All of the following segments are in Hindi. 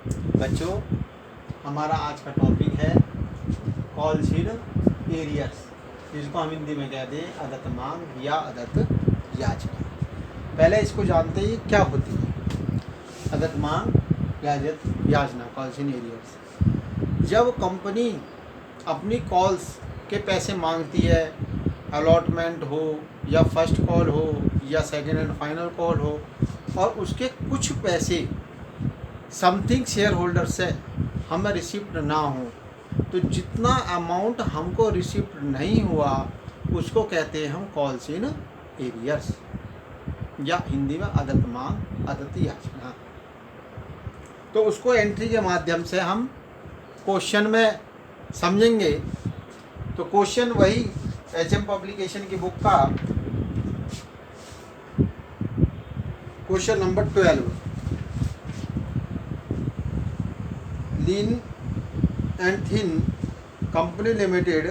बच्चों, हमारा आज का टॉपिक है कॉल्स इन एरियर्स, जिसको हम हिंदी में कहते हैं आदत मांग या आदत याचना। पहले इसको जानते ही क्या होती है आदत मांग या आदत याचना, कॉल्स इन एरियर्स। जब कंपनी अपनी कॉल्स के पैसे मांगती है, अलॉटमेंट हो या फर्स्ट कॉल हो या सेकेंड एंड फाइनल कॉल हो, और उसके कुछ पैसे समथिंग शेयर होल्डर से हमें रिसिप्ट ना हो, तो जितना अमाउंट हमको रिसिप्ट नहीं हुआ उसको कहते हैं हम कॉल्स इन एरियर्स, या हिंदी में आदत मांग आदत याचना। तो उसको एंट्री के माध्यम से हम क्वेश्चन में समझेंगे। तो क्वेश्चन वही एचएम पब्लिकेशन की बुक का question number 12, lean and thin company limited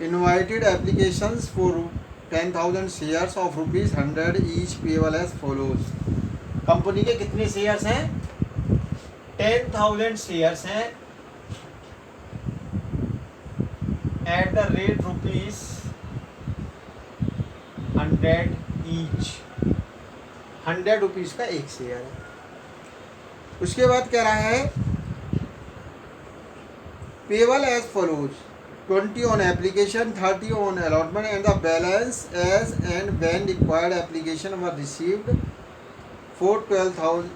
invited applications for 10,000 shares of ₹100 each payable as follows. Company के कितने शेयर्स हैं? 10,000 शेयर्स हैं at the rate ₹100 each. 100 rupees का एक शेयर है। उसके बाद कह रहा है payable as follows 20 on application, 30 on allotment and the balance as and when required application were received for 12,000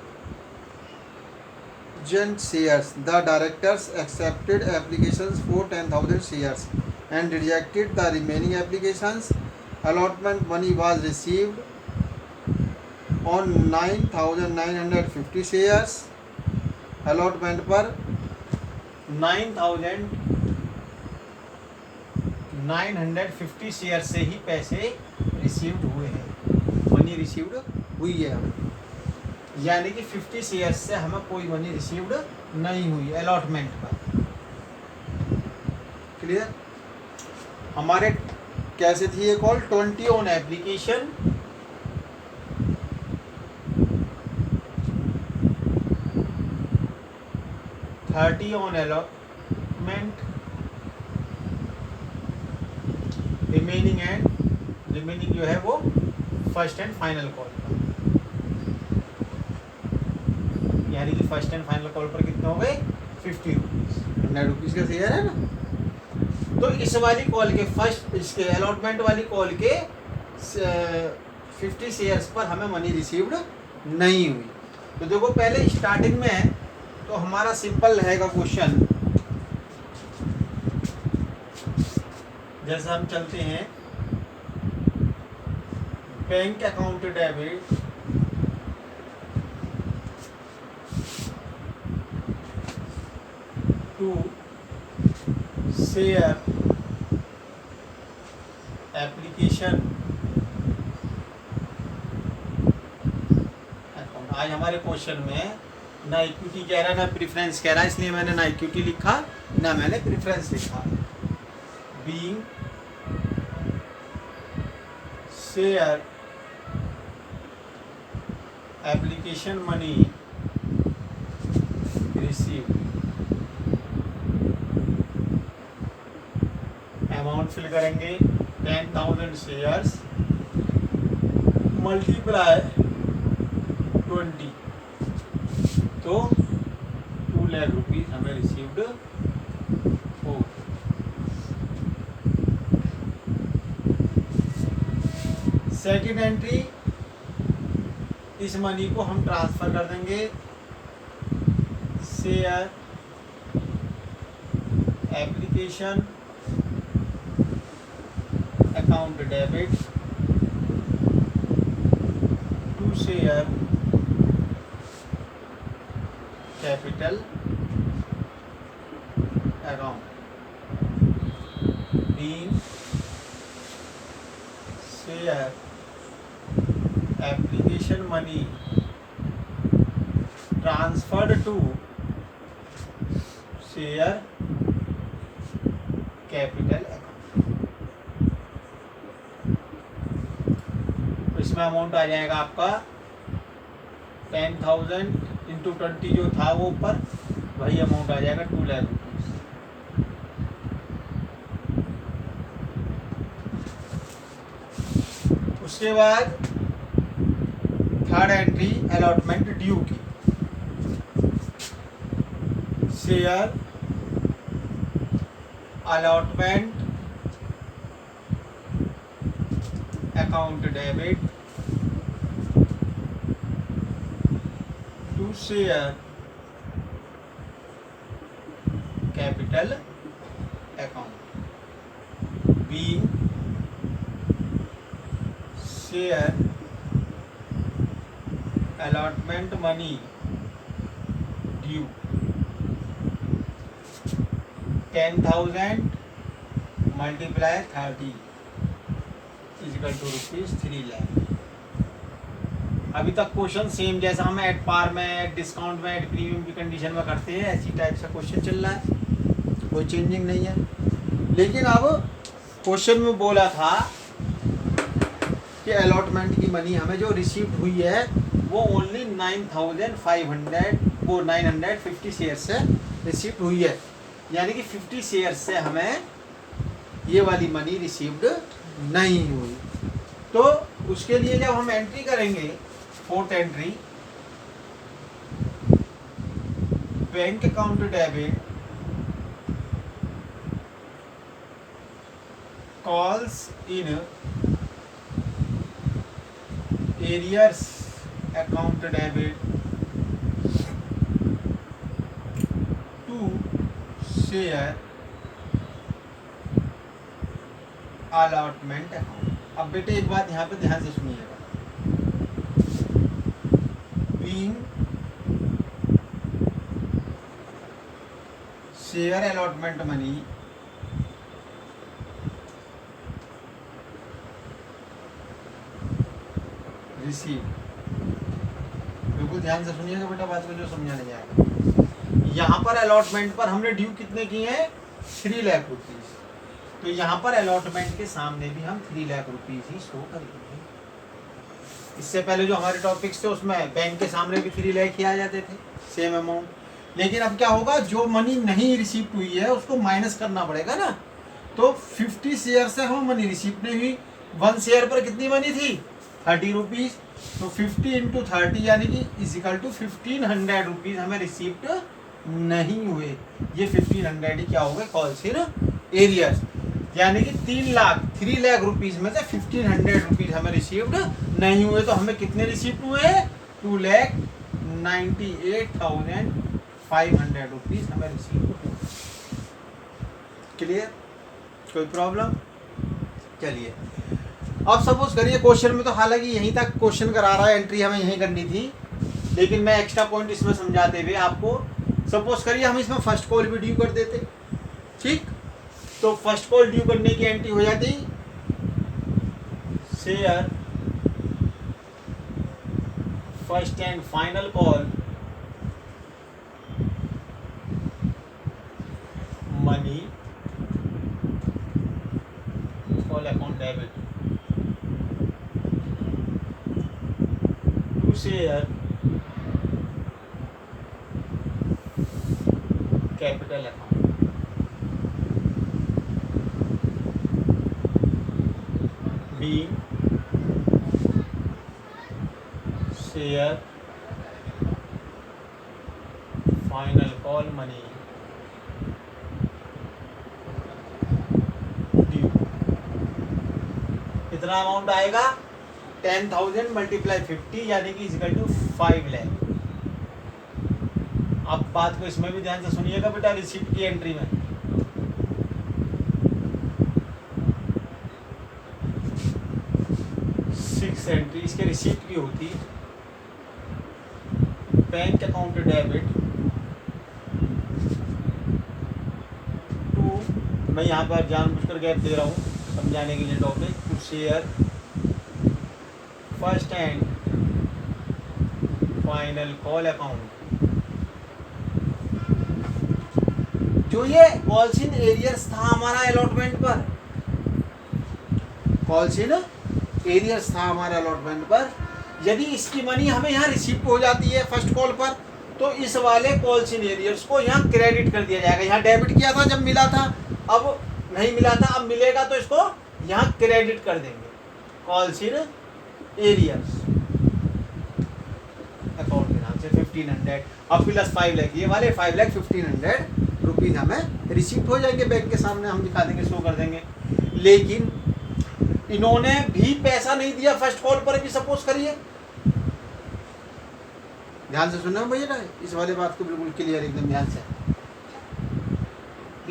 shares. The directors accepted applications for 10,000 shares and rejected the remaining applications. Allotment money was received on 9,950 shares. Allotment पर 9,950 शेयर से ही पैसे रिसीव्ड हुए हैं, मनी रिसीव्ड हुई है हमें, यानी कि 50 शेयर से हमें कोई मनी रिसीव्ड नहीं हुई अलॉटमेंट पर। क्लियर? हमारे कैसे थी ये call? 20 on application, 30 on allotment, remaining जो है वो फर्स्ट एंड फाइनल कॉल पर, यानी कि फर्स्ट एंड फाइनल कॉल पर कितने हो गए? 50 रुपीज़। 100 रुपीज़ का शेयर है ना। तो इस वाली कॉल के फर्स्ट, इसके अलॉटमेंट वाली कॉल के 50 शेयर्स पर हमें मनी रिसीव्ड नहीं हुई। तो देखो पहले स्टार्टिंग में तो हमारा सिंपल रहेगा क्वेश्चन। जैसे हम चलते हैं, bank account debit to share application account. आज हमारे क्वेश्चन में ना इक्विटी कह रहा है ना प्रेफरेंस कह रहा है, इसलिए मैंने ना इक्विटी लिखा ना मैंने प्रेफरेंस लिखा। Being share application money receive, amount fill करेंगे 10,000 शेयर्स मल्टीप्लाई 20, तो 2 लाख रुपीज हमें रिसीव्ड हो। सेकेंड एंट्री, इस मनी को हम ट्रांसफर कर देंगे share application account debit to share capital account. Being share application money transferred to share capital account. इसमें अमाउंट आ जाएगा आपका 10,000 इंटू 20 जो था वो ऊपर, वही अमाउंट आ जाएगा 2 लाख रुपीज। उसके बाद थर्ड एंट्री अलॉटमेंट ड्यू की, share allotment account debit to share capital account being share allotment money due 10,000 multiply 30 is equal to rupees 3 lakh. अभी तक क्वेश्चन सेम जैसा हम एट पार में, एट डिस्काउंट में, एट प्रीमियम की कंडीशन में करते हैं, ऐसी टाइप से क्वेश्चन चल रहा है, कोई चेंजिंग नहीं है। लेकिन अब क्वेश्चन में बोला था कि अलॉटमेंट की मनी हमें जो रिसीव हुई है वो ओनली 9,550 शेयर से रिसीव्ड हुई है, यानी कि 50 शेयर से हमें ये वाली मनी रिसीव्ड नहीं हुई। तो उसके लिए जब हम एंट्री करेंगे, fourth entry, bank account debit calls in arrears account debit to share allotment account. अब बेटे एक बात यहाँ पे ध्यान से सुनिएगा, being share allotment money receive, बिल्कुल ध्यान से सुनिएगा बेटा बात को जो समझाने जाएगा। यहाँ पर अलॉटमेंट पर हमने ड्यू कितने किए हैं, 3 लाख रुपीज, तो यहाँ पर अलॉटमेंट के सामने भी हम 3 लाख रुपीज ही शो करेंगे। इससे पहले जो हमारे टॉपिक्स थे उसमें बैंक के सामने भी 3 लाख ही आ जाते थे, सेम अमाउंट। लेकिन अब क्या होगा, जो मनी नहीं रिसीव हुई है उसको माइनस करना पड़ेगा ना। तो 50 शेयर से हमें मनी रिसीव नहीं हुई, 1 शेयर पर कितनी मनी थी, 30 रुपीज, तो 50 इंटू 30 यानी कि इजिकल टू 1500 रुपीज हमें रिसीव्ड नहीं हुए। ये 1500 ही क्या हो गए, कॉल्स इन एरियर्स, यानी कि 3 लाख रुपीज में से 1500 रुपीज हमें रिसीव्ड नहीं हुए। तो हमें कितने रिसीव्ड हुए, 2,98,500 रुपीज हमें रिसीव्ड हुए। क्लियर, कोई प्रॉब्लम? चलिए अब सपोज करिए क्वेश्चन में तो हालांकि यहीं तक क्वेश्चन करा रहा है, एंट्री हमें यहीं करनी थी, लेकिन मैं एक्स्ट्रा पॉइंट इसमें समझाते हुए आपको, सपोज करिए हम इसमें फर्स्ट कॉल भी ड्यू कर देते, ठीक, तो फर्स्ट कॉल ड्यू करने की एंट्री हो जाती share first and final call money call account debit to share capital account being share final call money due। कितना अमाउंट आएगा, 10,000 मल्टीप्लाई 50 यानी कि इक्वल टू 5 लाख। अब बात को इसमें भी ध्यान से सुनिएगा बेटा, रिसीप्ट की एंट्री में एंट्री इसके रिसीप्ट की होती, बैंक अकाउंट डेबिट टू, मैं यहाँ पर जानबूझकर गैप दे रहा हूँ समझाने के लिए topic, to share first and final call account. जो ये कॉल्स इन एरियर्स था हमारा अलॉटमेंट पर, कॉल्स इन एरियर्स था हमारा अलॉटमेंट पर, यदि इसकी मनी हमें यहाँ रिसीव हो जाती है फर्स्ट कॉल पर, तो इस वाले कॉल्स इन एरियर्स को यहाँ क्रेडिट कर दिया जाएगा। यहाँ डेबिट किया था जब मिला था, अब नहीं मिला था, अब मिलेगा तो इसको यहाँ क्रेडिट कर देंगे। कॉल्स इन एरियर्स अकाउंट के नाम से 1500 और प्लस 5 लाख, ये वाले 5,15,00 रुपीज हमें रिसीप्ट हो जाएंगे बैंक के सामने, हम दिखा देंगे, शो कर देंगे। लेकिन इन्होंने भी पैसा नहीं दिया फर्स्ट कॉल पर भी, सपोज करिए, ध्यान से सुनना भैया, इस वाले बात को बिल्कुल क्लियर एकदम ध्यान से।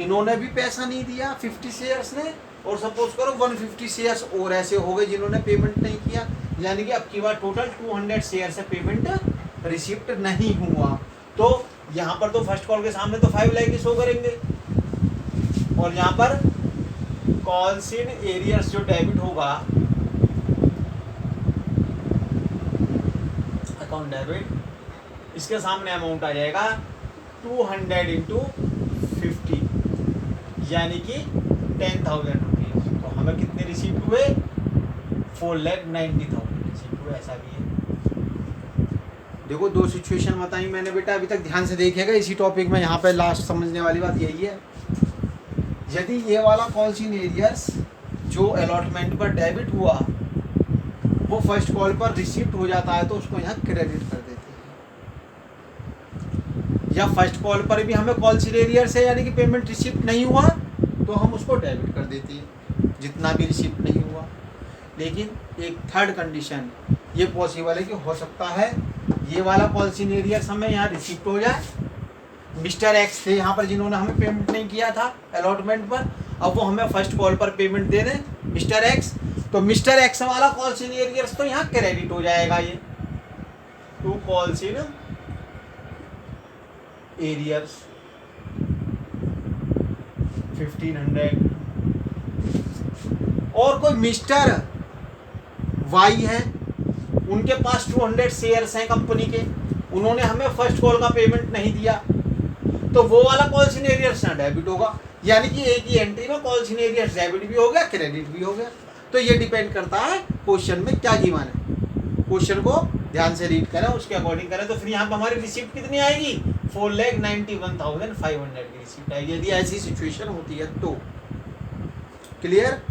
इन्होंने भी पैसा नहीं दिया 50 शेयर्स ने, और सपोज करो 150 शेयर्स और ऐसे हो गए जिन्होंने पेमेंट नहीं किया, यानी कि अब की बार टोटल 200 शेयर से पेमेंट रिसिप्ट नहीं हुआ। तो यहाँ पर तो फर्स्ट कॉल के सामने तो 5 लाख ही शो करेंगे, और यहाँ पर कॉल्स इन एरियर्स जो डेबिट होगा, अकाउंट डेबिट, इसके सामने अमाउंट आ जाएगा 200 इंटू 50, यानी कि 10,000 रुपीज़। तो हमें कितने रिसीप्ट हुए? 4,90,000 रिसीप्ट हुए। ऐसा भी है। देखो दो सिचुएशन बताई मैंने बेटा, अभी तक ध्यान से देखिएगा इसी टॉपिक में। यहाँ पे लास्ट समझने वाली बात यही है, यदि ये वाला कॉल्स इन एरियर्स जो अलॉटमेंट पर डेबिट हुआ वो फर्स्ट कॉल पर रिसीप्ट हो जाता है तो उसको यहाँ क्रेडिट कर देते हैं। या फर्स्ट कॉल पर भी हमें कॉल्स इन एरियर्स है यानी कि पेमेंट रिसीप्ट नहीं हुआ तो हम उसको डेबिट कर देते हैं, जितना भी रिसीप्ट नहीं हुआ। लेकिन एक थर्ड कंडीशन ये पॉसिबल है कि हो सकता है ये वाला कॉल्स इन एरियर्स हमें यहाँ रिसीप्ट हो जाए, मिस्टर एक्स थे यहाँ पर जिन्होंने हमें पेमेंट नहीं किया था अलॉटमेंट पर, अब वो हमें फर्स्ट कॉल पर पेमेंट दे दें मिस्टर एक्स, तो मिस्टर एक्स वाला कॉल्स इन एरियर्स तो यहाँ क्रेडिट हो जाएगा। ये टू कॉल्स इन एरियर्स 1500, और कोई मिस्टर वाई है, उनके पास 200 शेयर्स हैं कंपनी के, उन्होंने हमें फर्स्ट कॉल का पेमेंट नहीं दिया, तो वो वाला कॉल्स इन एरियर्स ना डेबिट होगा, यानी कि एक ही एंट्री में कॉल्स इन एरियर्स डेबिट भी हो गया, क्रेडिट भी हो गया। तो ये डिपेंड करता है क्वेश्चन में क्या गिवन है। क्वेश्चन को ध्यान से रीड करें, उसके अकॉर्डिंग करें, तो फिर यहाँ पर हमारी रिसिप्ट कितनी आएगी? 4,91,500 की रिसिप्ट आएगी, यदि ऐसी सिचुएशन होती है तो। क्लियर?